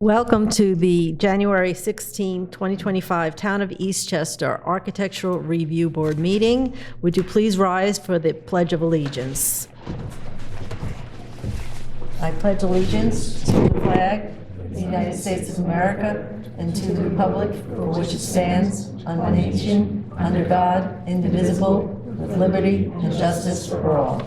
Welcome to the January 16, 2025 Town of Eastchester Architectural Review Board meeting. Would you please rise for the Pledge of Allegiance? I pledge allegiance to the flag of the United States of America and to the republic for which it stands, one nation, under God, indivisible, with liberty and justice for all.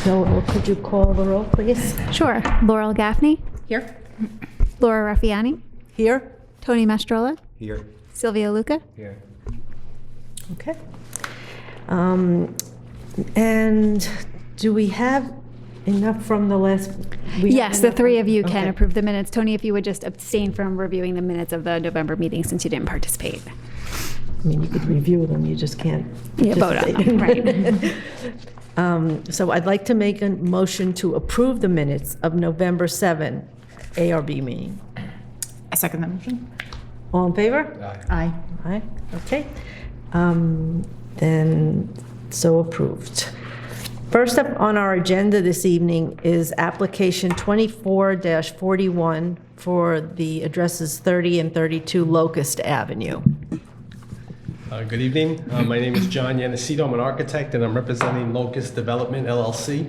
So, could you call the roll, please? Sure. Laurel Gaffney. Here. Laura Raffiani. Here. Tony Mastrola. Here. Sylvia Luca. Here. Okay. And do we have enough from the last? Yes, the three of you can Okay. approve the minutes. Tony, if you would just abstain from reviewing the minutes of the November meeting since you didn't participate. I mean, you could review them, you just can't. Yeah, vote on them, right. So I'd like to make a motion to approve the minutes of November 7 ARB meeting. I second that motion. All in favor? Aye. Aye, okay. Then, so approved. First up on our agenda this evening is application 24-41 for the addresses 30 and 32 Locust Avenue. Good evening. My name is John Yanacito. I'm an architect and I'm representing Locust Development LLC.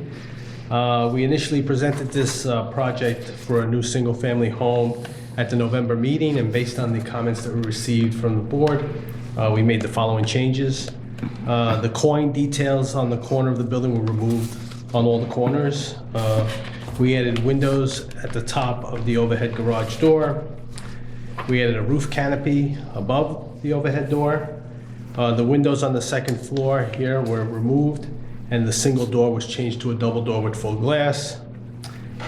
We initially presented this project for a new single-family home at the November meeting, and based on the comments that we received from the board, we made the following changes. The coin details on the corner of the building were removed on all the corners. We added windows at the top of the overhead garage door. We added a roof canopy above the overhead door. The windows on the second floor here were removed, and the single door was changed to a double door with full glass.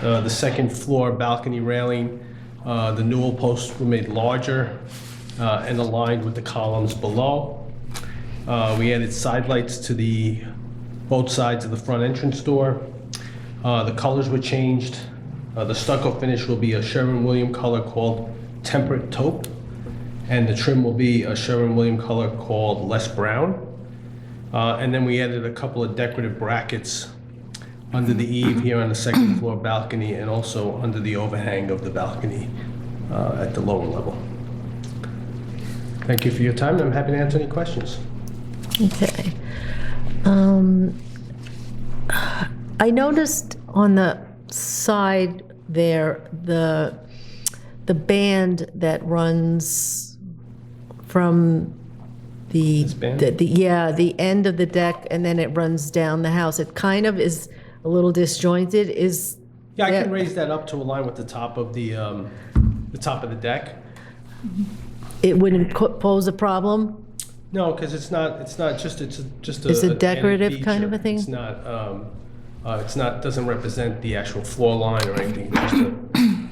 The second floor balcony railing, the newel posts were made larger and aligned with the columns below. We added side lights to both sides of the front entrance door. The colors were changed. The stucco finish will be a Sherwin-Williams color called Temperate Taupe, and the trim will be a Sherwin-Williams color called Less Brown. And then we added a couple of decorative brackets under the eave here on the second floor balcony, and also under the overhang of the balcony at the lower level. Thank you for your time, and I'm happy to answer any questions. Okay. I noticed on the side there, the band that runs from the end of the deck, and then it runs down the house. It kind of is a little disjointed. Yeah, I can raise that up to align with the top of the top of the deck. It wouldn't pose a problem? No, because it's just It's a decorative kind of a thing? It's not doesn't represent the actual floor line or anything.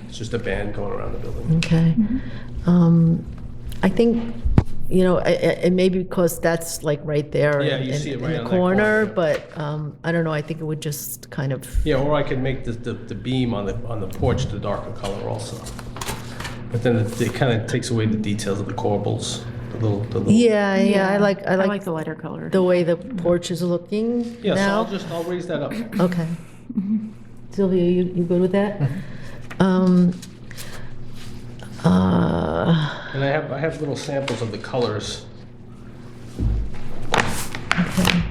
It's just a band going around the building. Okay. I think, it may be because that's like right there Yeah, you see it right in on the that corner, corner. but I don't know, I think it would just kind of, Yeah, or I could make the beam on the porch the darker color also. But then it kind of takes away the details of the corbels. The little. yeah, I like I like the lighter color. the way the porch is looking Yeah, now. so I'll raise that up. Okay. Sylvia, you good with that? And I have little samples of the colors. Okay.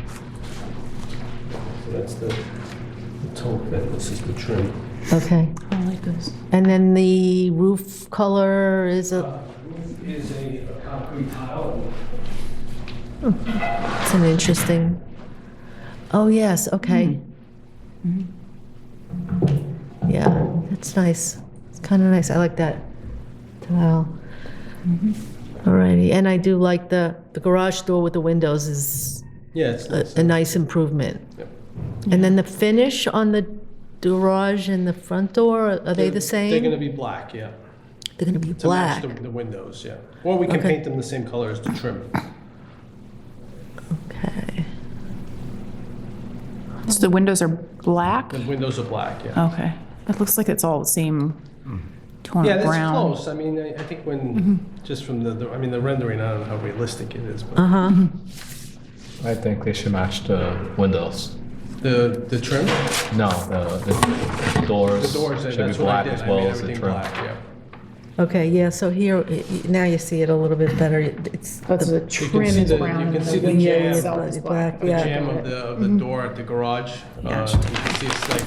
So that's the taupe, and this is the trim. Okay. I like this. And then the roof color is Roof is a concrete tile. it's an interesting, oh, yes, okay. Yeah, that's nice. It's kind of nice. I like that tile. Alrighty, and I do like the garage door with the windows is Yeah, it's a nice improvement. Yep. And then the finish on the garage and the front door, are they the same? They're going to be black, yeah. They're gonna be To match black. the windows, yeah. Or we can Okay. paint them the same color as the trim. Okay. So the windows are black? The windows are black, yeah. Okay. It looks like it's all the same tone Yeah, of that's brown. close. I mean, I think when, just from the rendering, I don't know how realistic it is, but Uh-huh. I think they should match the windows. The trim? No, the doors. The doors, should that's be what I black did. as I well made as the everything trim. black, yeah. Okay, yeah, so here, now you see it a little bit better. It's But the You trim can see is the, brown. you and can see the window jam, itself is black. the yeah. jam of the door at the garage. You can see it's like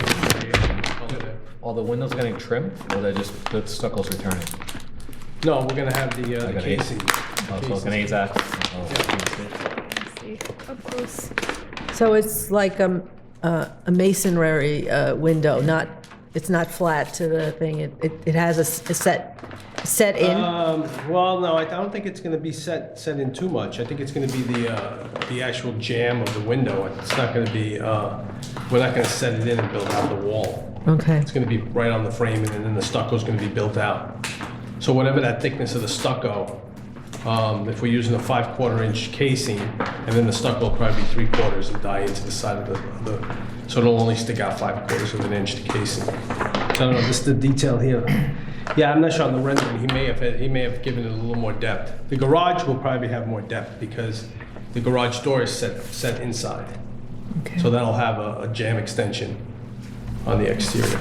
color there. All the windows getting trimmed, or they just, the stucco's returning? No, we're gonna have the Like an casing. Oh, so it's an AZAC? Let's see, up close. So it's like a masonry window, not, it's not flat to the thing. It has a set in? Well, no, I don't think it's gonna be set in too much. I think it's gonna be the actual jam of the window. It's not gonna be, we're not gonna set it in and build out the wall. Okay, It's gonna be right on the frame, and then the stucco's gonna be built out. So whatever that thickness of the stucco, if we're using a 5/4 inch casing, and then the stucco will probably be 3/4 and die into the side of the, so it'll only stick out 5/4 of an inch to casing. I don't know, this is the detail here. Yeah, I'm not sure on the rendering, he may have given it a little more depth. The garage will probably have more depth because the garage door is set inside. okay. So that'll have a jam extension on the exterior.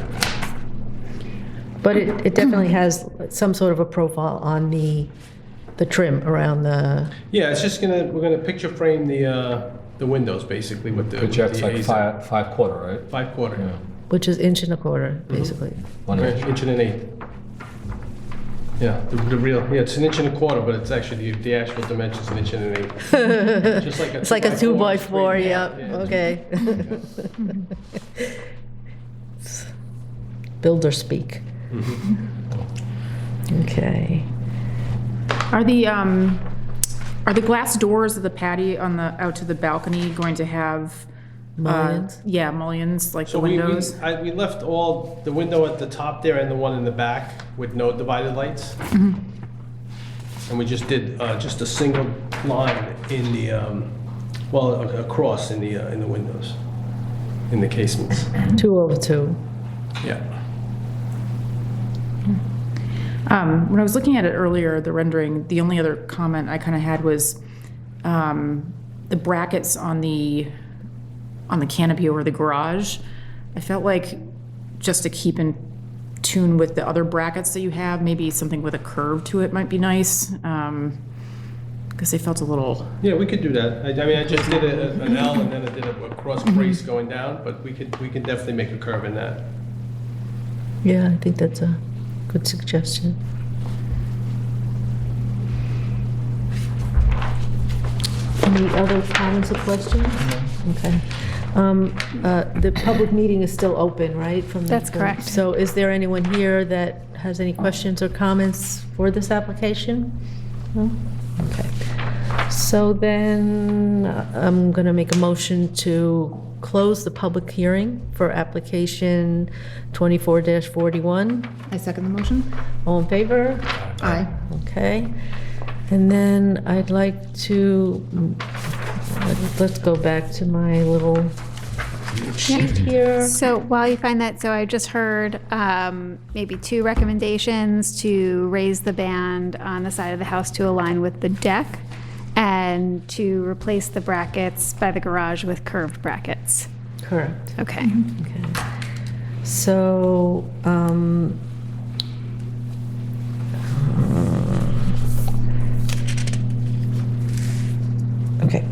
But it definitely has some sort of a profile on the trim around the, Yeah, it's just we're gonna picture frame the windows basically with the. Projects with the like AZAC. 5/4, right? 5/4. Yeah. which is 1.25 inches, basically. 1 Right, inch. inch and an eighth. Yeah, the real, yeah, it's 1.25 inches, but it's actually, the actual dimension's 1 inch and an eighth. Just like a. It's like a 2x4, frame. yeah, Yeah. okay. Builder speak. Okay. Are the glass doors of the patio out to the balcony going to have? Mullions? Yeah, mullions, like the So we windows? we left all, the window at the top there and the one in the back with no divided lights. And we just did, just a single line in the, well, across in the windows, in the casements. 2/2. Yeah. When I was looking at it earlier, the rendering, the only other comment I kind of had was the brackets on the canopy over the garage. I felt like just to keep in tune with the other brackets that you have, maybe something with a curve to it might be nice. Because they felt a little, Yeah, we could do that. I mean, I just did an L and then I did a cross brace going down, but we can definitely make a curve in that. Yeah, I think that's a good suggestion. Any other comments or questions? Okay. The public meeting is still open, right? From the- That's correct. So is there anyone here that has any questions or comments for this application? No? Okay. So then I'm going to make a motion to close the public hearing for application 24-41. I second the motion. All in favor? Aye. Okay. And then I'd like to, let's go back to my little sheet here. So while you find that, so I just heard maybe 2 recommendations to raise the band on the side of the house to align with the deck and to replace the brackets by the garage with curved brackets. Correct. Okay. Okay. So, okay.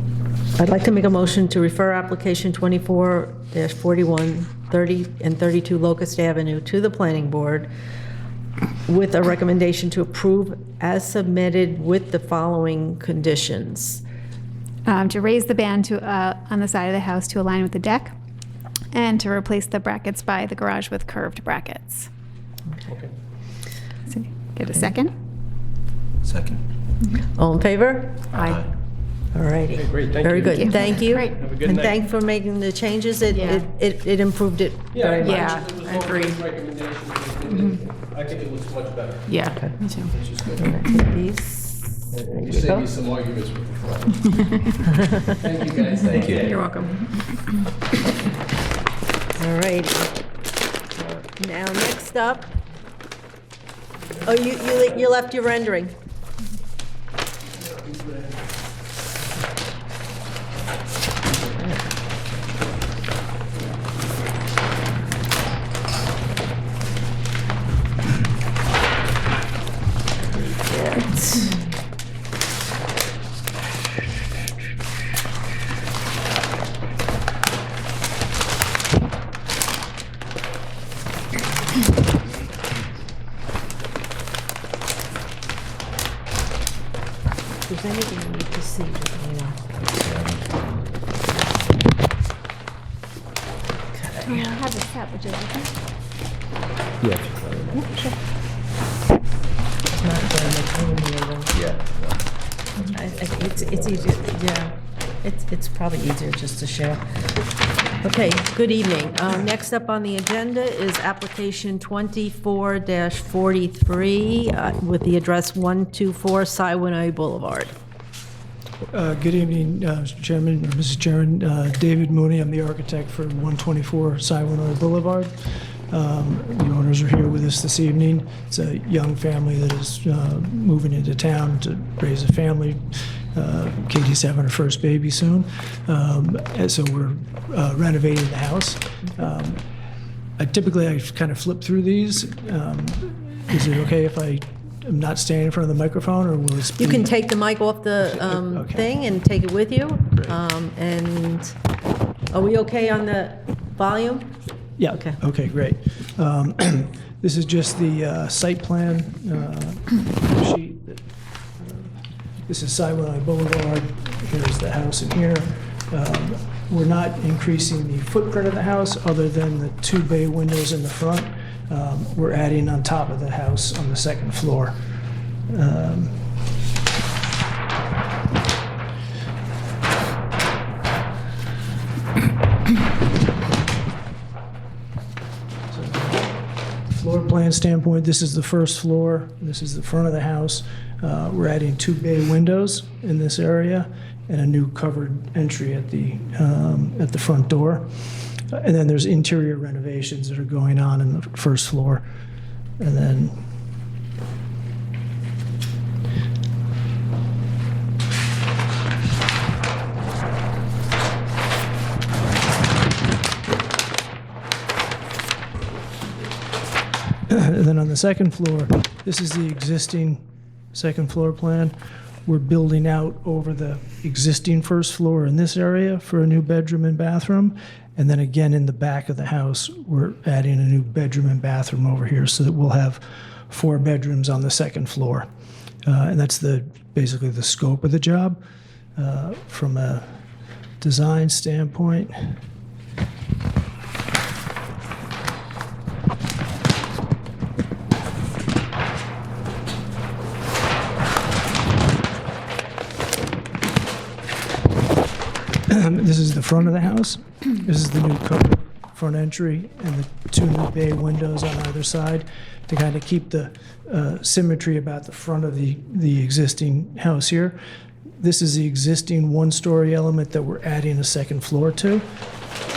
I'd like to make a motion to refer application 24-41, 30 and 32 Locust Avenue to the planning board with a recommendation to approve as submitted with the following conditions. To raise the band to on the side of the house to align with the deck and to replace the brackets by the garage with curved brackets. Okay. So, get a second? Second. All in favor? Aye. All righty. Okay, great, thank Very you. good, thank you. Great. Have a good And night. thank you for making the changes, it improved it Yeah, very much. Yeah, it was I all agree. good recommendations. I think it looks much better. Yeah, me too. Which is good. I'm gonna take these. You you saved go. me some arguments with the front. Thank you, guys. Thank you. You're welcome. All righty. Now, next up, oh, you left your rendering. I have a set, which is, Yeah. It's not very much room here, though. Yeah. It's easier, yeah. It's probably easier just to share. Okay, good evening. Next up on the agenda is application 24-43 with the address 124 Siwanoy Boulevard. Good evening, Mr. Chairman, or Mrs. Chairman. David Mooney, I'm the architect for 124 Siwanoy Boulevard. The owners are here with us this evening. It's a young family that is moving into town to raise a family. Katie's having her first baby soon. And so we're renovating the house. I kind of flip through these. Is it okay if I'm not standing in front of the microphone, or will it be? You can take the mic off the Okay. thing and take it with you. Great. And are we okay on the volume? Yeah. Okay. Okay, great. This is just the site plan sheet. This is Siwanoy Boulevard. Here's the house in here. We're not increasing the footprint of the house other than the 2 bay windows in the front. We're adding on top of the house on the second floor. Floor plan standpoint, this is the first floor, this is the front of the house. We're adding 2 bay windows in this area and a new covered entry at the front door. And then there's interior renovations that are going on in the first floor. And then on the second floor, this is the existing second floor plan. We're building out over the existing first floor in this area for a new bedroom and bathroom. And then again, in the back of the house, we're adding a new bedroom and bathroom over here so that we'll have 4 bedrooms on the second floor. And that's basically the scope of the job. From a design standpoint, this is the front of the house. This is the new covered front entry and the 2 new bay windows on either side to kind of keep the symmetry about the front of the existing house here. This is the existing 1-story element that we're adding a second floor to.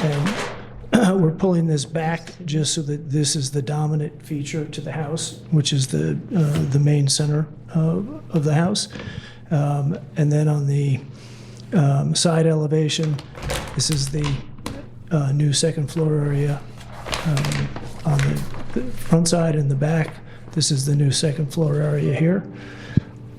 And we're pulling this back just so that this is the dominant feature to the house, which is the main center of the house. And then on the side elevation, this is the new second floor area. On the front side and the back, this is the new second floor area here.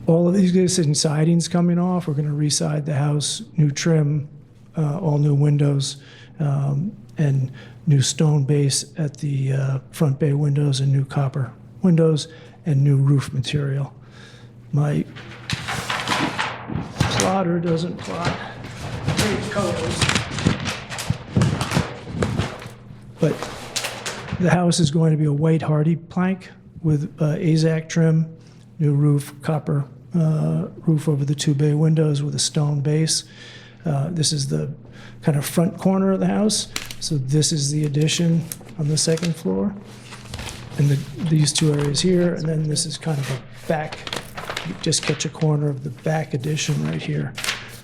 All of these existing siding's coming off. We're going to reside the house, new trim, all new windows, and new stone base at the front bay windows and new copper windows and new roof material. My plotter doesn't plot great colors, but the house is going to be a white hardy plank with AZAC trim, new roof, copper roof over the 2 bay windows with a stone base. This is the kind of front corner of the house. So this is the addition on the second floor. And these 2 areas here, and then this is kind of a back, you just catch a corner of the back addition right here.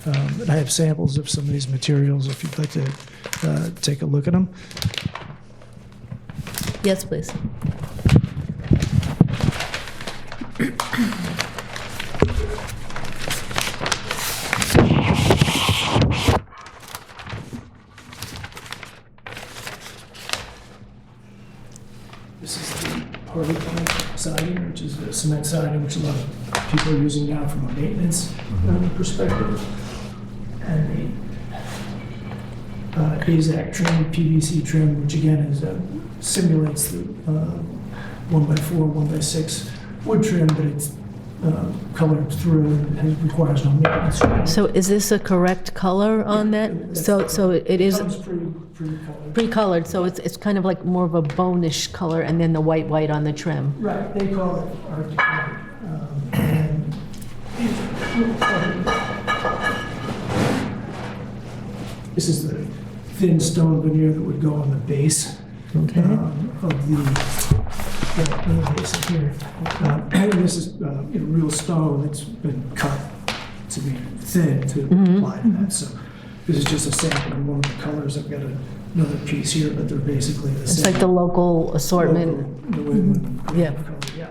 And I have samples of some of these materials if you'd like to take a look at them. Yes, please. This is the hardy plank siding, which is the cement siding, which a lot of people are using now from a maintenance perspective. And the AZAC trim, PVC trim, which again is simulates the 1x4, 1x6 wood trim, but it's colored through, and it requires no maintenance. So is this a correct color on that? So it is Comes pre-colored. pre-colored, so it's kind of like more of a bonish color, and then the white on the trim. Right, they call it art deco. And this is the thin stone veneer that would go on the base Okay. of the base here. And this is real stone that's been cut to be thin to apply to that. So this is just a sample of one of the colors. I've got another piece here, but they're basically the same. It's like the local assortment. The way we Yeah. color, yeah.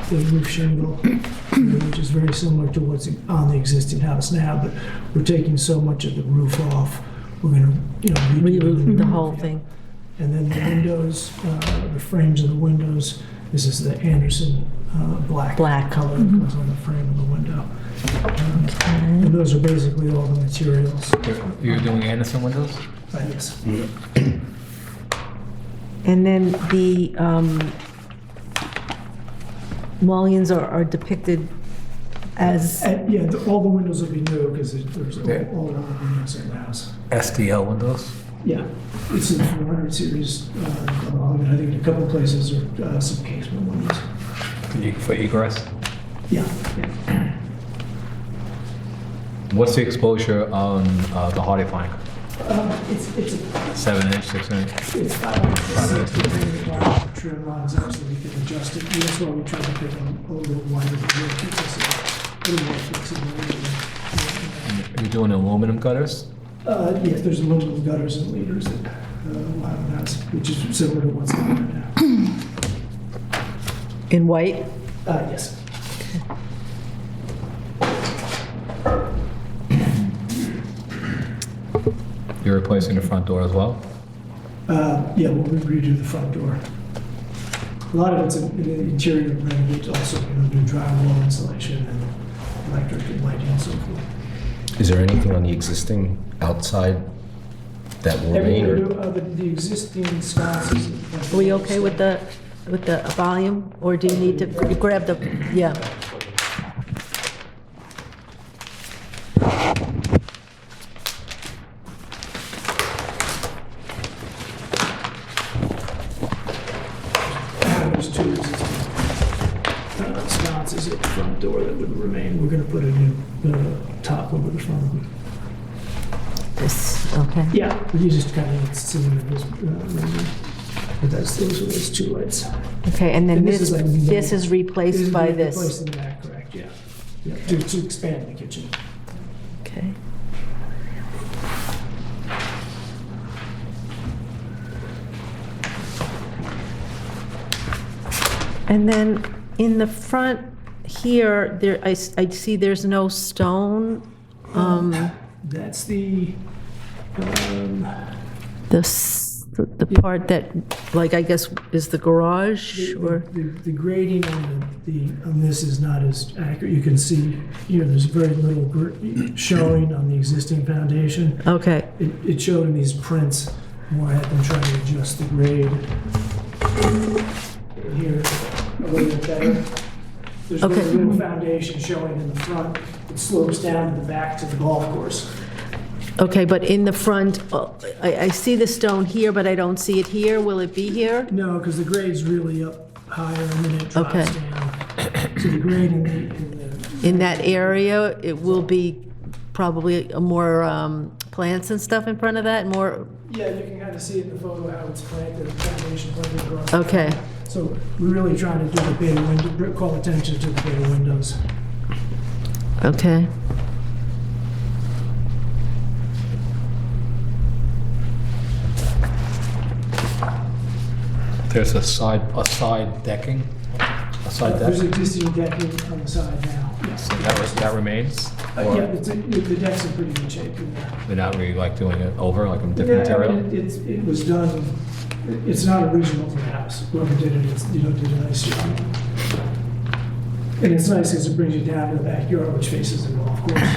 The roof shingle, which is very similar to what's on the existing house now, but we're taking so much of the roof off, we're gonna, redo Reroute the roof, whole yeah. thing. And then the windows, the frames of the windows, this is the Anderson black color that goes on the frame of the window. And those are basically all the materials. You're doing Anderson windows? Yes. And then the mullions are depicted as, Yeah, all the windows will be new because there's all the windows in the house. STL windows? Yeah, it's in the 400 series. And I think in a couple places are some casement windows. For egress? Yeah. What's the exposure on the hardy plank? It's 7-inch, 6-inch? it's 560 trim lines, actually, we can adjust it. That's why we try to pick a little bit wider than the roof, because it's a little more flexibility. You're doing aluminum gutters? Yes, there's aluminum gutters and leaders that Wyoming has, which is similar to what's in there now. in white. Yes. You're replacing the front door as well? Yeah, we'll redo the front door. A lot of it's in the interior renovate, also, do drywall insulation and electric and lighting and so forth. Is there anything on the existing outside that will remain? Everything, Or the existing sconces. Are we okay with the volume, or do you need to grab the, yeah. There's two existing sconces at the front door that would remain. We're gonna put a new top over the front of it. This, okay. Yeah, you just kind of similar to this, but those are those two lights. Okay, and then And this this is replaced by this. Replaced in the back, correct, yeah. Yeah, to expand the kitchen. Okay. And then in the front here, I see there's no stone. That's the, The part that, like, I guess is the garage, or? the grading on this is not as accurate. You can see here, there's very little showing on the existing foundation. Okay, It showed in these prints, more I had them trying to adjust the grade. Here, a little bit better. There's very Okay. little foundation showing in the front. It slopes down to the back to the golf course. okay, but in the front, I see the stone here, but I don't see it here. Will it be here? No, because the grade's really up higher and then it drops Okay. down. So the grade in the In that area, it will be probably more plants and stuff in front of that, more, yeah, you can kind of see it in the photo how it's planted, the foundation planted across. the okay. front. So we're really trying to do the bay window, call attention to the bay windows. Okay. There's a side decking, a side There's deck? existing decking on the side now. Yeah. That remains? Yeah, Or the deck's in pretty good shape. they're not really like doing it over, like a different Yeah, material? it was done, it's not original to the house. Whoever did it, did a nice job. And it's nice because it brings you down to the backyard, which faces the golf course,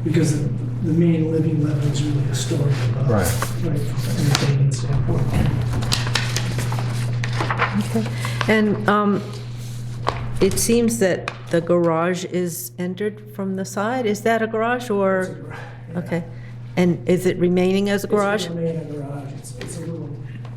because the main living level is really a story above. Right. Right, from an entertaining standpoint. Okay. And it seems that the garage is entered from the side. Is that a garage or? Okay. And is it remaining as a garage? It's gonna remain a garage. It's a little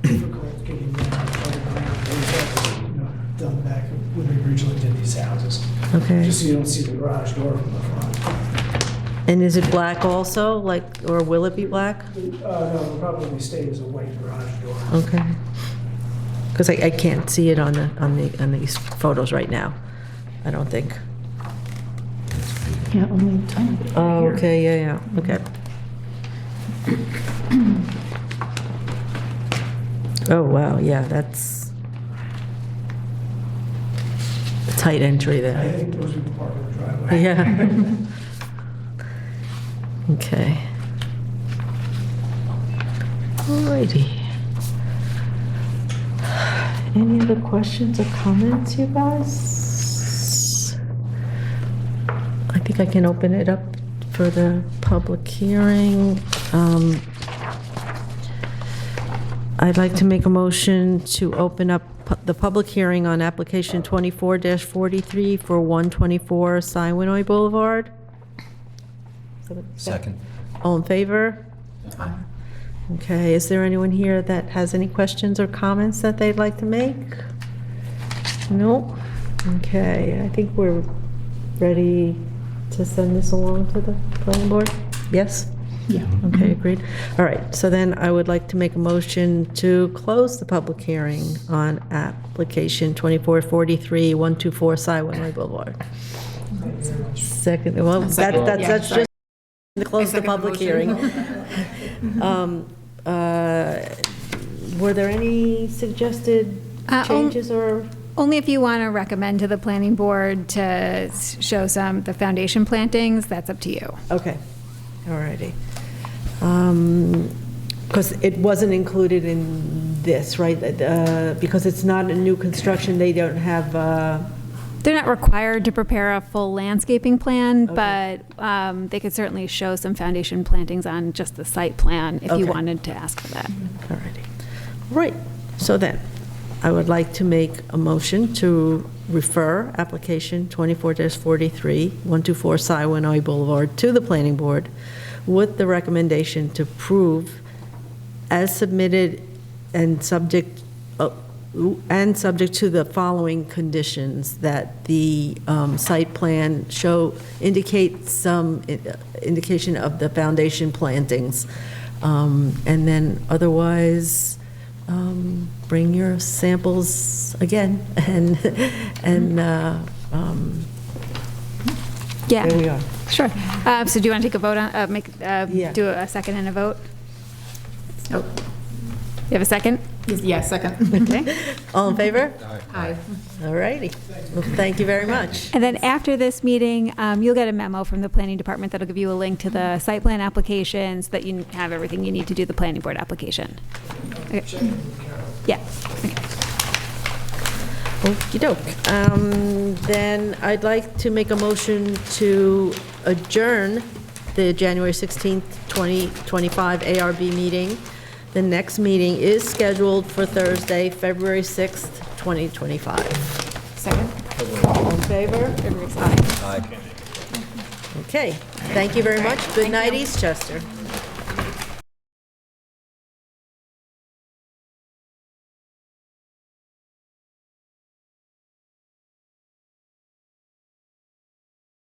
difficult getting down on the ground. They have, done back when we originally did these houses. Okay. Just so you don't see the garage door from the front. And is it black also, like, or will it be black? No, it'll probably stay as a white garage door. Okay. Because I can't see it on these photos right now, I don't think. Yeah, only tiny bit. Oh, okay, yeah, okay. Oh, wow, yeah, that's a tight entry I there. think those people park in the driveway. Yeah. Okay. Alrighty. Any other questions or comments, you guys? I think I can open it up for the public hearing. I'd like to make a motion to open up the public hearing on application 24-43 for 124 Siwanoy Boulevard. Second. All in favor? Okay, is there anyone here that has any questions or comments that they'd like to make? No? Okay, I think we're ready to send this along to the planning board? Yes? Yeah. Okay, agreed. All right, so then I would like to make a motion to close the public hearing on application 2443, 124 Siwanoy Boulevard. Second, well, that's just to close the public hearing. Were there any suggested changes or? Only if you want to recommend to the planning board to show the foundation plantings, that's up to you. Okay, all righty. Because it wasn't included in this, right? Because it's not a new construction, they don't have, They're not required to prepare a full landscaping plan, but they could certainly show some foundation plantings on just the site plan if you Okay. wanted to ask for that. all righty. Right, so then, I would like to make a motion to refer application 24-43, 124 Siwanoy Boulevard to the planning board with the recommendation to approve as submitted and subject to the following conditions, that the site plan indicate some indication of the foundation plantings. And then otherwise, bring your samples again, and Yeah. there we are. Sure. So do you want to take a vote on, Yeah. do a second and a vote? Oh, you have a second? Yeah, second. Okay. All in favor? Aye. All righty. Well, thank you very much. And then after this meeting, you'll get a memo from the planning department that'll give you a link to the site plan application so that you have everything you need to do the planning board application. Okay. Yeah. Okay. Okey-doke. Then I'd like to make a motion to adjourn the January 16th, 2025 ARB meeting. The next meeting is scheduled for Thursday, February 6th, 2025. Second. All in favor? Aye. Okay, thank you very much. Good night, Eastchester.